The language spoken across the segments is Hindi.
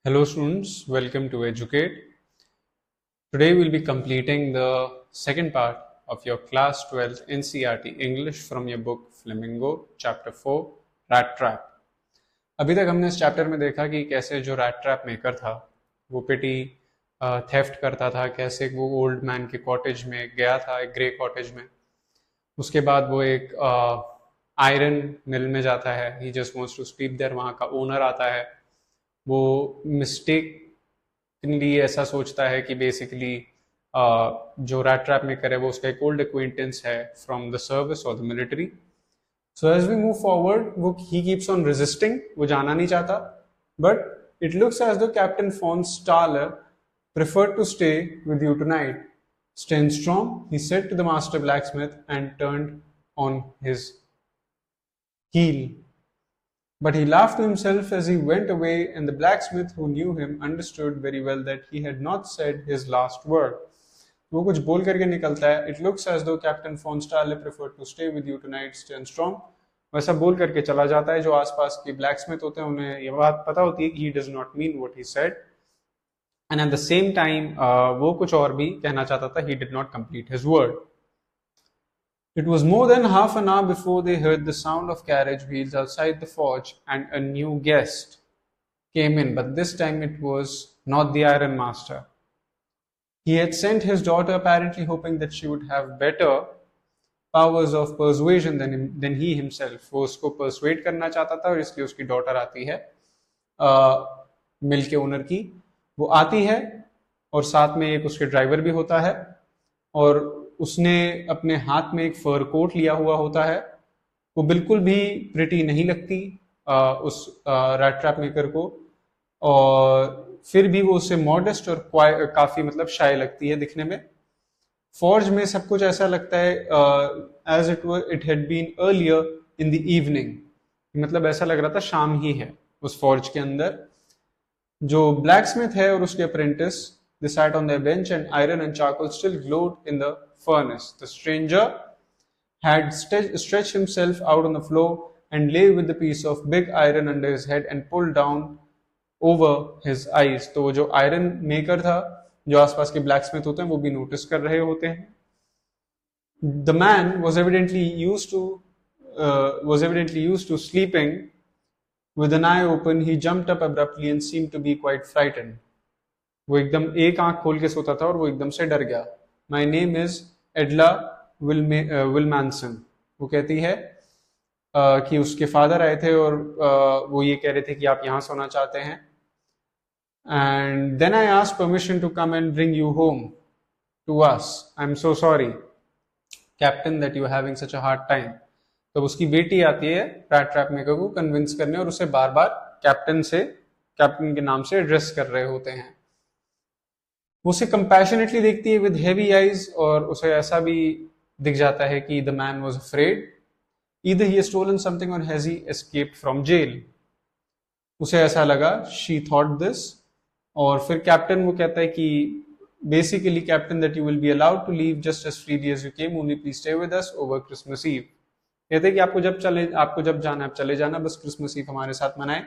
Hello students, welcome to Educate. Today we'll be completing the second part of your class 12th NCERT English from your book Flamingo chapter 4 Rat Trap. अभी तक हमने इस चैप्टर में देखा कि कैसे जो रैट ट्रैप मेकर था वो पिटी थेफ्ट करता था, कैसे वो ओल्ड मैन के कॉटेज में गया था, एक ग्रे कॉटेज में। उसके बाद वो एक आयरन मिल में जाता है, he just wants to sleep there, वहाँ का ओनर आता है, वो मिस्टेकली ऐसा सोचता है कि बेसिकली जो रैट ट्रैप मेकर है वो उसका एक ओल्ड एक्वेंटेंस है फ्रॉम द सर्विस और the military. So as we move forward वो ही कीप्स ऑन रेजिस्टिंग, वो जाना नहीं चाहता, but it looks as the captain von Staller preferred to stay with you tonight. Stand strong, he said to the master blacksmith and turned on his heel. But he laughed to himself as he went away, and the blacksmith, who knew him, understood very well that he had not said his last word. वो कुछ बोल करके निकलता है, It looks as though Captain von Stahle preferred to stay with you tonight, stand strong. वैसा बोल करके चला जाता है। जो आसपास के ब्लैक्समिथ होते हैं उन्हें ये बात पता होती है कि he does not mean what he said. And at the same time, वो कुछ और भी कहना चाहता था, he did not complete his word. It was more than half an hour before they heard the sound of carriage wheels outside the forge, and a new guest came in, but this time it was not the iron master. He had sent his daughter, apparently hoping that she would have better powers of persuasion than he himself. वो उसको persuade करना चाहता था और इसलिए उसकी daughter आती है मिल के ओनर की। वो आती है और साथ में एक उसके ड्राइवर भी होता है, और उसने अपने हाथ में एक फर कोट लिया हुआ होता है। वो बिल्कुल भी प्रिटी नहीं लगती उस रैट ट्रैप मेकर को, और फिर भी वो उससे मॉडेस्ट और काफी मतलब शाय लगती है दिखने में। फॉर्ज में सब कुछ ऐसा लगता है as it had been earlier in the evening, मतलब ऐसा लग रहा था शाम ही है उस फॉर्ज के अंदर। जो ब्लैकस्मिथ है और उसके apprentice, they sat on their bench and iron and charcoal still glowed in the furnace. The stranger had stretched himself out on the floor and lay with the piece of big iron under his head and pulled down over his eyes. तो वो जो आयरन मेकर था, जो आसपास के ब्लैकस्मिथ होते हैं, वो भी नोटिस कर रहे होते हैं। The man was evidently used to sleeping. With an eye open, he jumped up abruptly and seemed to be quite frightened. वो एकदम एक आंख खोल के सोता था और वो एकदम से डर गया। My name is Edla Wilmanson. वो कहती है कि उसके फादर आए थे और वो ये कह रहे थे कि आप यहाँ सोना चाहते हैं। And then I asked permission to come and bring you home to us. I'm so sorry, Captain, that you are having such a hard time. तो उसकी बेटी आती है रैट ट्रैप मेकर को कन्विंस करने, और उसे बार बार कैप्टन के नाम से एड्रेस कर रहे होते हैं। वो उसे कंपैशनेटली देखती है विद हेवी आईज, और उसे ऐसा भी दिख जाता है कि the man was afraid, either he has stolen something और has he escaped from jail. उसे ऐसा लगा, शी थॉट दिस। और फिर कैप्टन वो कहता है कि basically captain, that you will be allowed to leave just as freely as you came, only please stay with us over Christmas Eve. कहते हैं कि आपको जब जाना है आप चले जाना, बस क्रिसमस ईव हमारे साथ मनाएं।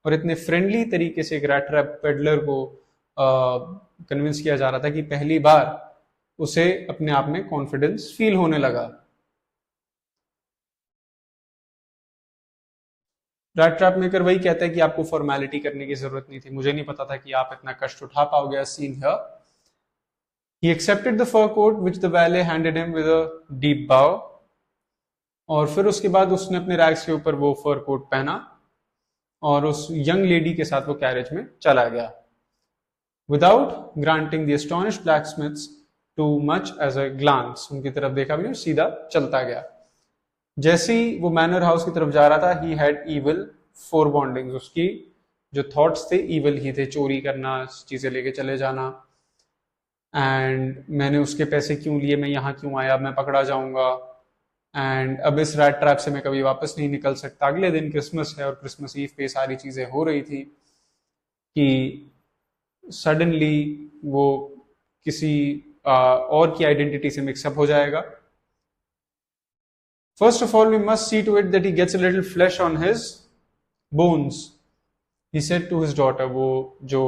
और इतने फ्रेंडली तरीके से एक रैट ट्रैप पेडलर को कन्विंस किया जा रहा था कि पहली बार उसे अपने आप में कॉन्फिडेंस फील होने लगा। रैट ट्रैप मेकर वही कहता है कि आपको फॉर्मेलिटी करने की जरूरत नहीं थी, मुझे नहीं पता था कि आप इतना कष्ट उठा पाओगे। Seen here, he accepted the fur coat which the valet handed him with a deep bow. और फिर उसके बाद उसने अपने रैग्स के ऊपर वो फर कोट पहना और उस यंग लेडी के साथ वो कैरेज में चला गया। Without granting the astonished blacksmiths too much as a glance, उनकी तरफ देखा भी नहीं, सीधा चलता गया। जैसे ही वो मैनर हाउस की तरफ जा रहा था, ही हैड इविल फोरबॉन्डिंग्स, उसकी जो थॉट्स थे इविल ही थे, चोरी करना, चीजें लेके चले जाना, एंड मैंने उसके पैसे क्यों लिए, मैं यहाँ क्यों आया, मैं पकड़ा जाऊंगा, एंड अब इस रैट ट्रैप से मैं कभी वापस नहीं निकल सकता। अगले दिन क्रिसमस है और क्रिसमस ईव पे सारी चीजें हो रही थी कि सडनली वो किसी और की आइडेंटिटी से मिक्सअप हो जाएगा। First of all we must see to it that he gets a little flesh on his bones. he said to his daughter, वो जो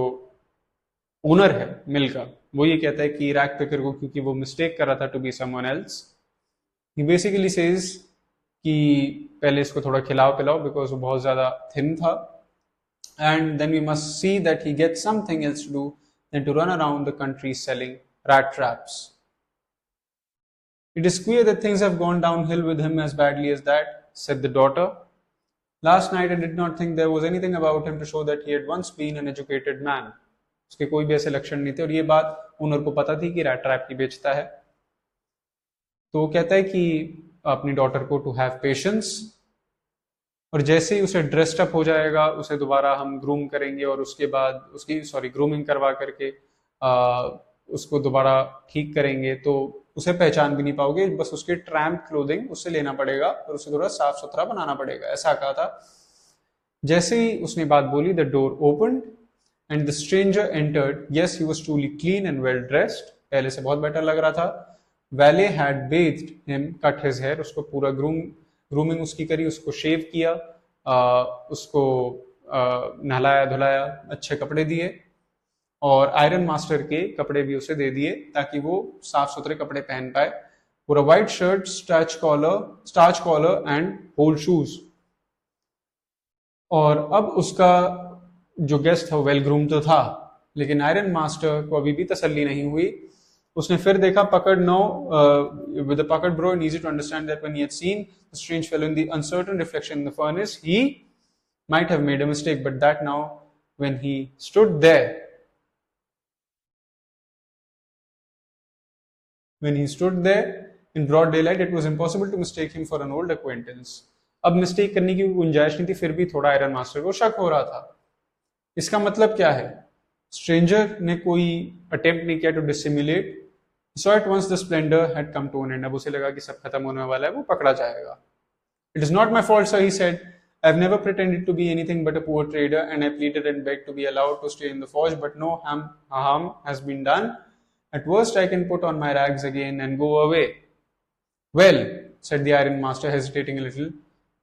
ओनर है मिल का, वो ये कहता है कि रैग पिकर को, क्योंकि वो मिस्टेक कर रहा था to be someone else, he basically says कि पहले इसको थोड़ा खिलाओ पिलाओ बिकॉज वो बहुत ज्यादा थिन था, and then we must see that he get something else to do then to run around the country selling rat traps. It is queer that things have gone downhill with him as badly as that, said the daughter. Last night I did not think there was anything about him to show that he had once been an educated man. उसके कोई भी ऐसे लक्षण नहीं थे, और ये बात ओनर को पता थी कि रैट ट्रैप की बेचता है। तो वो कहता है कि अपनी डॉटर को टू हैव पेशेंस, और जैसे ही उसे ड्रेस्ड अप हो जाएगा उसे दोबारा हम ग्रूम करेंगे, और उसके बाद उसकी ग्रूमिंग करवा करके उसको दोबारा ठीक करेंगे, तो उसे पहचान भी नहीं पाओगे, बस उसके ट्रैम्प क्लोथिंग उससे लेना पड़ेगा और उसे थोड़ा साफ सुथरा बनाना पड़ेगा, ऐसा कहा था। जैसे ही उसने बात बोली, the door opened and the stranger entered. Yes, he was truly clean and well dressed, पहले से बहुत बेटर लग रहा था। Valet had bathed him, cut his hair, उसको पूरा ग्रूमिंग उसकी करी, उसको शेव किया, उसको नहलाया धुलाया, अच्छे कपड़े दिए, और आयरन मास्टर के कपड़े भी उसे दे दिए ताकि वो साफ सुथरे कपड़े पहन पाए। पूरा white shirt, starch collar and whole shoes. और अब उसका जो गेस्ट था वेल ग्रूम तो था, लेकिन आयरन मास्टर को अभी भी तसल्ली नहीं हुई। उसने फिर देखा पकड़ नो विद द पकड़ brow and easy to understand that when he had seen the strange fellow in the uncertain reflection in the furnace he might have made a mistake, but that now when he stood there in broad daylight, it was impossible to mistake him for an old acquaintance. अब मिस्टेक करने की गुंजाइश नहीं थी, फिर भी थोड़ा आयरन मास्टर को शक हो रहा था। इसका मतलब क्या है? स्ट्रेंजर ने कोई अटेम्प्ट नहीं किया to डिसिमुलेट, saw at once the splendor had come to an end. अब उसे लगा कि सब खत्म होने वाला है, वो पकड़ा जाएगा। It is not my fault, sir, he said. I've never pretended to be anything but a poor trader, and I pleaded and begged to be allowed to stay in the forge, but no harm has been done. At worst, I can put on my rags again and go away. Well, said the iron master, hesitating a little.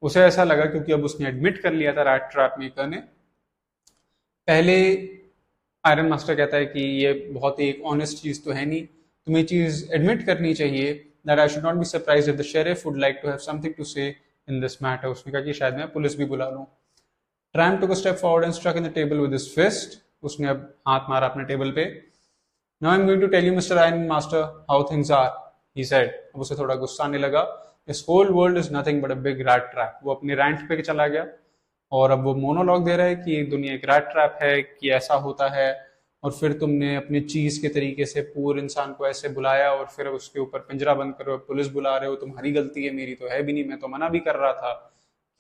उसे ऐसा लगा क्योंकि अब उसने एडमिट कर लिया था रैट ट्रैप मेकर ने। पहले आयरन मास्टर कहता है कि ये बहुत ही एक ऑनेस्ट चीज तो है नहीं, तुम्हें चीज एडमिट करनी चाहिए, that I should not be surprised if the sheriff would like to have something to say in this matter. उसने कहा कि शायद मैं पुलिस भी बुला लूं। Tramp took a step forward and struck in the table with his fist. उसने अब हाथ मारा अपने टेबल पे। Now I'm going to tell you, Mr. Iron Master, how things are, he said. अब उसे थोड़ा गुस्सा आने लगा। This whole world is nothing but a big rat trap. वो अपने रैंट पे चला गया और अब वो मोनोलॉग दे रहा है कि दुनिया एक रैट ट्रैप है, कि ऐसा होता है, और फिर तुमने अपने चीज के तरीके से पूरे इंसान को ऐसे बुलाया और फिर उसके ऊपर पिंजरा बंद करो, पुलिस बुला रहे हो, तुम्हारी गलती है, मेरी तो है भी नहीं, मैं तो मना भी कर रहा था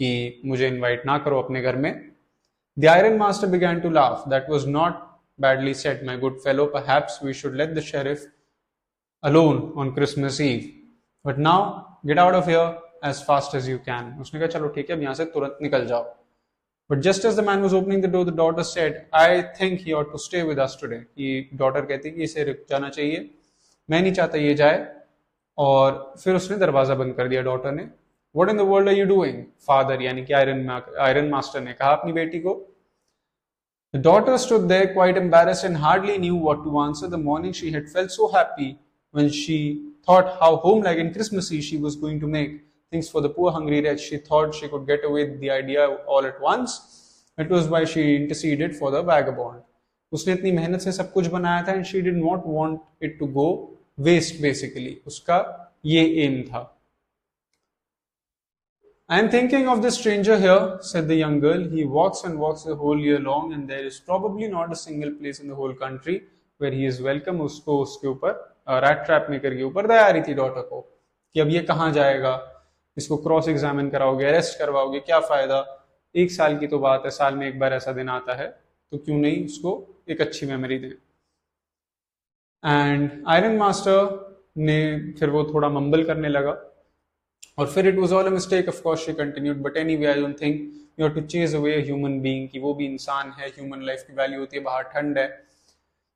कि मुझे इनवाइट ना करो अपने घर में। The Iron Master began to laugh. That was not badly said, my good fellow. Perhaps we should let the sheriff alone on Christmas Eve. But now get out of here as fast as you can. उसने कहा चलो ठीक है, अब यहाँ से तुरंत निकल जाओ। But just as the man was opening the door, the daughter said, I think he ought to stay with us today. ये डॉटर कहती कि इसे रुक जाना चाहिए, मैं नहीं चाहता ये जाए। और फिर उसने दरवाजा बंद कर दिया डॉटर ने। What in the world are you doing, father? यानी कि आयरन मास्टर ने कहा अपनी बेटी को। The daughter stood there quite embarrassed and hardly knew what to answer. The morning she had felt so happy when she thought how homelike and Christmassy she was going to make things for the poor hungry wretch. She thought she could get away with the idea all at once. It was why she interceded for the vagabond. उसने इतनी मेहनत से सब कुछ बनाया था and she did not want it to go waste basically. उसका ये aim था। I am thinking of this stranger here, said the young girl. He walks and walks the whole year long and there is probably not a single place in the whole country where he is welcome. उसको उसके ऊपर रैट ट्रैप मेकर के ऊपर दया आ रही थी डॉटर को कि अब ये कहाँ जाएगा, इसको क्रॉस एग्जामिन कराओगे, अरेस्ट करवाओगे, क्या फायदा, 1 साल की तो बात है, साल में एक बार ऐसा दिन आता है, तो क्यों नहीं उसको एक अच्छी मेमोरी दें। एंड आयरन मास्टर ने फिर वो थोड़ा मम्बल करने लगा और फिर it was all a mistake, of course she continued, but anyway I don't think you have to chase away a human being, कि वो भी इंसान है, ह्यूमन लाइफ की वैल्यू होती है, बाहर ठंड है।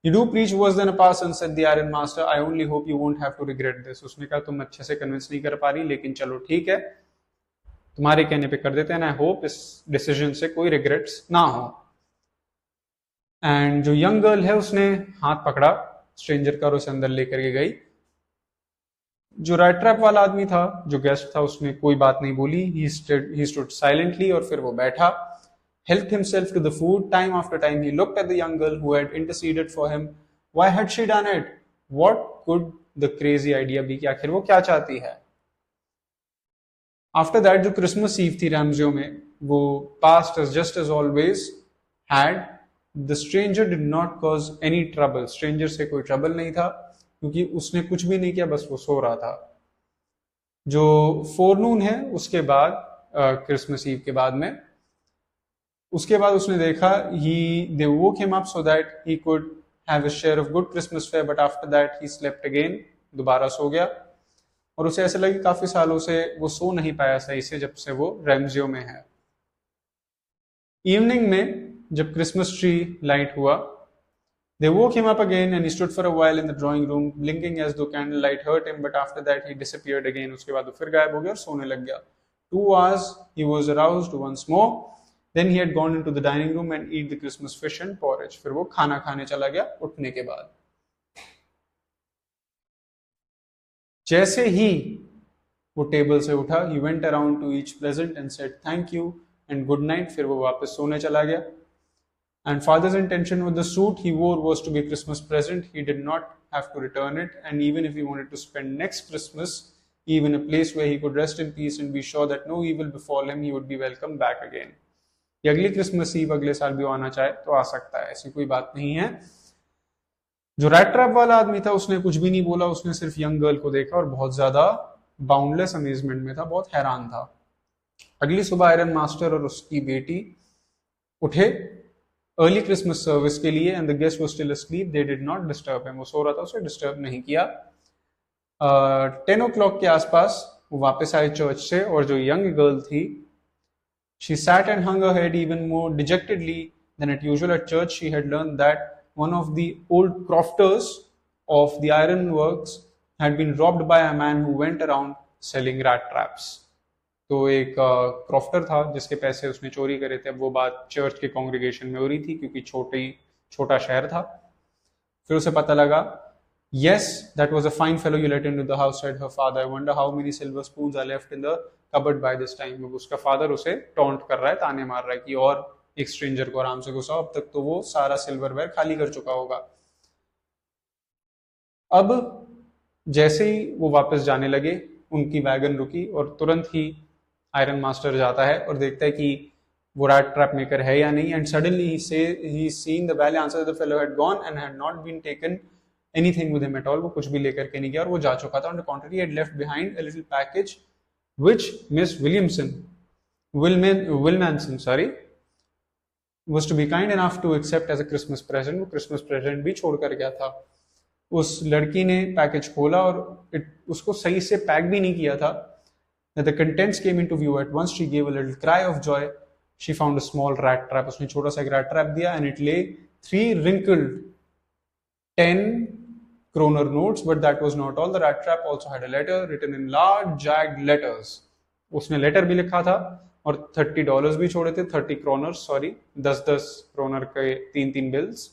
You do preach worse than a parson, said the Iron Master. I only hope you won't have to regret this. उसने कहा तुम अच्छे से कन्विंस नहीं कर पा रही, लेकिन चलो ठीक है, तुम्हारे कहने पे कर देते हैं। I hope इस डिसीजन से कोई रिग्रेट्स ना हो। एंड जो यंग गर्ल है उसने हाथ पकड़ा स्ट्रेंजर का और उसे अंदर लेकर के गई। जो रैट ट्रैप वाला आदमी था, जो गेस्ट था, उसने कोई बात नहीं बोली। ही स्टूड साइलेंटली और फिर वो बैठा, helped himself to the food. Time after time he looked at the young girl who had interceded for him. Why had she done it? What could the crazy idea be? कि आखिर वो क्या चाहती है? After that जो क्रिसमस ईव थी रैमजियो में, वो passed as just as always had. The stranger did not cause any trouble. Stranger से कोई trouble नहीं था क्योंकि उसने कुछ भी नहीं किया, बस वो सो रहा था। जो फोरनून है उसके बाद, क्रिसमस ईव के बाद में, उसके बाद उसने देखा they woke him up so that he could have a share of good Christmas fare, but after that he slept again. दोबारा सो गया और उसे ऐसे लगे काफी सालों से वो सो नहीं पाया सही से जब से वो रैमजियो में है। इवनिंग में जब क्रिसमस ट्री लाइट हुआ, they woke him up again and he stood for a while in the drawing room blinking as though candlelight hurt him, but after that he disappeared again. उसके बाद वो फिर गायब हो गया और सोने लग गया। 2 hours he was aroused once more. Then he had gone into the dining room and eat the Christmas fish and porridge. फिर वो खाना खाने चला गया उठने के बाद। जैसे ही वो टेबल से उठा, he went around to each present and said thank you and good night. फिर वो वापस सोने चला गया। And father's intention with the suit he wore was to be a Christmas present. He did not have to return it, and even if he wanted to spend next Christmas Eve in a place where he could rest in peace and be sure that no evil befall him, he would be welcome back again. ये अगली क्रिसमस ईव अगले साल भी आना चाहे तो आ सकता है, ऐसी कोई बात नहीं है। जो रैट ट्रैप वाला आदमी था उसने कुछ भी नहीं बोला, उसने सिर्फ यंग गर्ल को देखा और बहुत ज्यादा बाउंडलेस अमेजमेंट में था, बहुत हैरान था। अगली सुबह आयरन मास्टर और उसकी बेटी उठे अर्ली क्रिसमस सर्विस के लिए and the guest was still asleep. They did not disturb him, वो सो रहा था, उसे डिस्टर्ब नहीं किया। 10 o'clock के आसपास वो वापस आए चर्च से और जो यंग गर्ल थी, she sat and hung her head even more dejectedly than at usual at church. She had learned that one of the old crofters of the ironworks had been robbed by a man who went around selling rat traps. तो एक क्रॉफ्टर था जिसके पैसे उसने चोरी करे थे। अब वो बात चर्च के कांग्रेगेशन में हो रही थी क्योंकि छोटा शहर था। फिर उसे पता लगा, yes, that was a fine fellow you let into the house, said her father. I wonder how many silver spoons are left in the cupboard by this time. उसका फादर उसे टॉन्ट कर रहा है, ताने मार रहा है कि और एक स्ट्रेंजर को आराम से घुसाओ, अब तक तो वो सारा सिल्वरवेयर खाली कर चुका होगा। अब जैसे ही वो वापस जाने लगे, उनकी वैगन रुकी और तुरंत ही आयरन मास्टर जाता है और देखता है कि वो रैट ट्रैप मेकर है या नहीं। And suddenly he seen the valet answer that the fellow had gone and had not been taken anything with him at all. वो कुछ भी लेकर के नहीं गया और वो जा चुका था। On the contrary, he had left behind a little package which Miss Wilmanson was to be kind enough to accept as a Christmas present. वो क्रिसमस प्रेजेंट भी छोड़ कर गया था। उस लड़की ने पैकेज खोला और उसको सही से पैक भी नहीं किया था। The contents came into view at once. She gave a little cry of joy. She found a small rat trap. उसने छोटा सा एक rat trap दिया and it lay 3 wrinkled 10 kroner notes, but that was not all. The rat trap also had a letter written in large jagged letters. उसने लेटर भी लिखा था और $30 भी छोड़े थे, 30 kroners, sorry, 10 kroner के 3 bills.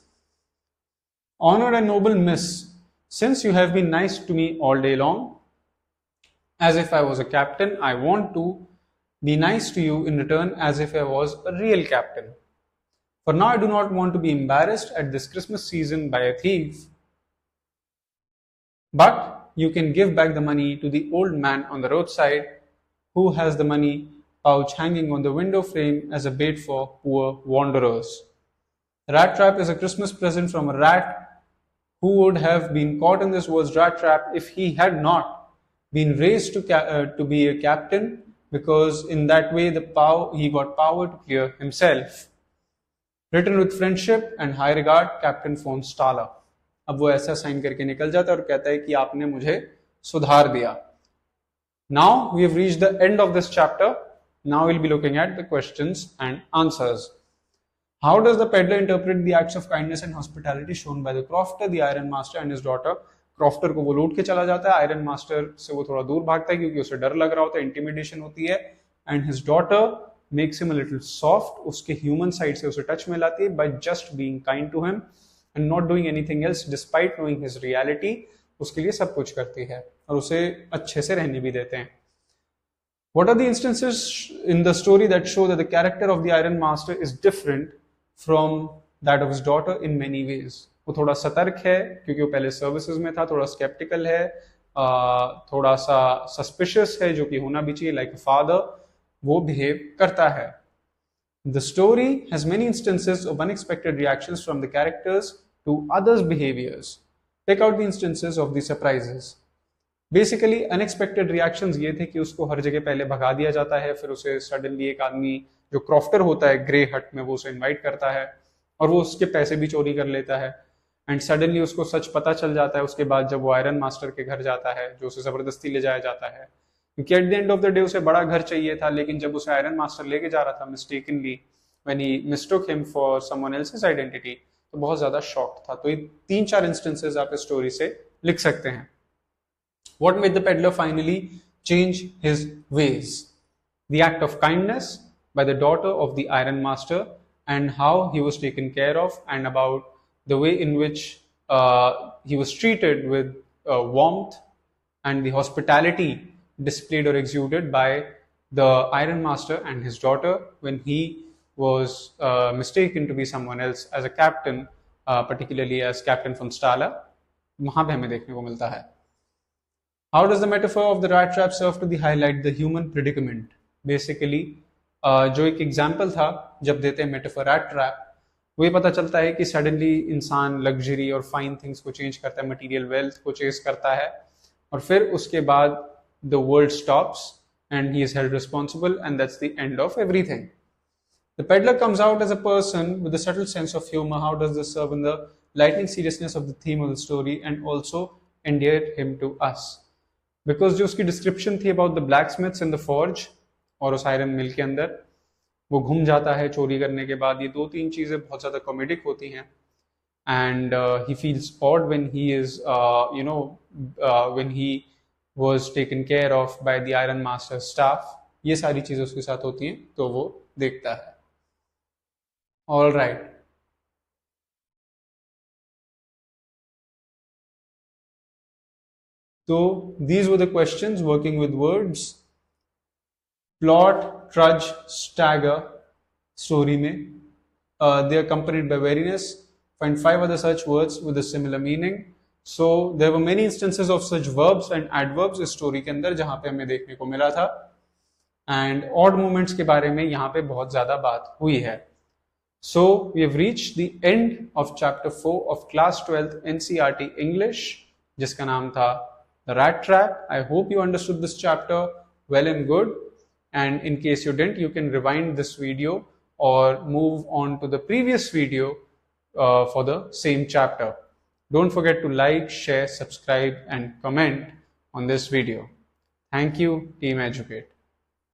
Honored and noble miss, since you have been nice to me all day long, as if I was a captain, I want to be nice to you in return as if I was a real captain. For now I do not want to be embarrassed at this Christmas season by a thief. But you can give back the money to the old man on the roadside who has the money pouch hanging on the window frame as a bait for poor wanderers. The rat trap is a Christmas present from a rat who would have been caught in this world's rat trap if he had not been raised to be a captain, because in that way he got power to clear himself. Written with friendship and high regard, Captain von Stahler. अब वो ऐसा साइन करके निकल जाता है और कहता है कि आपने मुझे सुधार दिया। Now we have reached the end of this chapter. Now we'll be looking at the questions and answers. How does the peddler interpret the acts of kindness and hospitality shown by the crofter, the iron master and his daughter? Crofter को वो लूट के चला जाता है, आयरन मास्टर से वो थोड़ा दूर भागता है क्योंकि उसे डर लग रहा होता है, इंटिमिडेशन होती है, and his daughter makes him a little soft, उसके human side से उसे touch में लाती है by just being kind to him and not doing anything else despite knowing his reality, उसके लिए सब कुछ करती है और उसे अच्छे से रहने भी देते हैं. What are the instances in the story that show that the character of the Iron Master is different from that of his daughter in many ways? वो थोड़ा सतर्क है क्योंकि वो पहले सर्विसेज में था, थोड़ा स्केप्टिकल है, थोड़ा सा सस्पिशियस है जो कि होना भी चाहिए, लाइक अ फादर वो बिहेव करता है. The story has many instances of unexpected reactions from the characters to others' behaviors. Pick out the instances of the surprises. Basically, unexpected reactions ये थे कि उसको हर जगह पहले भगा दिया जाता है, फिर उसे सडनली एक आदमी जो क्रॉफ्टर होता है ग्रे हट में वो उसे इनवाइट करता है और वो उसके पैसे भी चोरी कर लेता है. एंड सडनली उसको सच पता चल जाता है उसके बाद जब वो आयरन मास्टर के घर जाता है जो उसे जबरदस्ती ले जाया जाता है, क्योंकि at the end of the day उसे बड़ा घर चाहिए था, लेकिन जब उसे आयरन मास्टर लेके जा रहा था mistakenly when he mistook him for someone else's identity, तो बहुत ज्यादा शॉक था. तो ये 3-4 इंस्टेंसेस आप इस स्टोरी से लिख सकते हैं. What made the peddler finally change his ways? The act of kindness by the daughter of the Iron Master and how he was taken care of, and about the way in which he was treated with warmth and the hospitality displayed or exuded by the Iron Master and his daughter when he was mistaken to be someone else as a captain, particularly as Captain von Stala. वहाँ पे हमें देखने को मिलता है. How does the metaphor of the rat trap serve to highlight the human predicament? Basically, जो एक एग्जाम्पल था जब देते हैं मेटाफर रैट ट्रैप, वो ये पता चलता है कि सडनली इंसान लग्जरी और फाइन थिंग्स को चेंज करता है, मटेरियल वेल्थ को चेज करता है, और फिर उसके बाद the world stops and he is held responsible and that's the end of everything. The peddler comes out as a person with a subtle sense of humor. How does this serve in the lightning seriousness of the theme of the story and also endear him to us? Because जो उसकी डिस्क्रिप्शन थी about the black Smiths in the forge और उस आयरन मिल के अंदर वो घूम जाता है चोरी करने के बाद, ये 2-3 चीजें बहुत ज्यादा कॉमेडिक होती हैं. And he feels odd when he is when he was taken care of by the iron master staff. ये सारी चीजें उसके साथ होती हैं तो वो देखता है. All right, so these were the questions working with words. Plot, trudge, stagger, story में they are accompanied by weariness. Find 5 other such words with a similar meaning. So there were many instances of such verbs and adverbs इस story के अंदर जहाँ पे हमें देखने को मिला था. And odd moments के बारे में यहाँ पे बहुत ज़्यादा बात हुई है. So we have reached the end of chapter 4 of class 12th NCERT English, जिसका नाम था The Rat Trap. I hope you understood this chapter well and good. And in case you didn't, you can rewind this video or move on to the previous video for the same chapter. Don't forget to like, share, subscribe, and comment on this video. Thank you, Team Educate.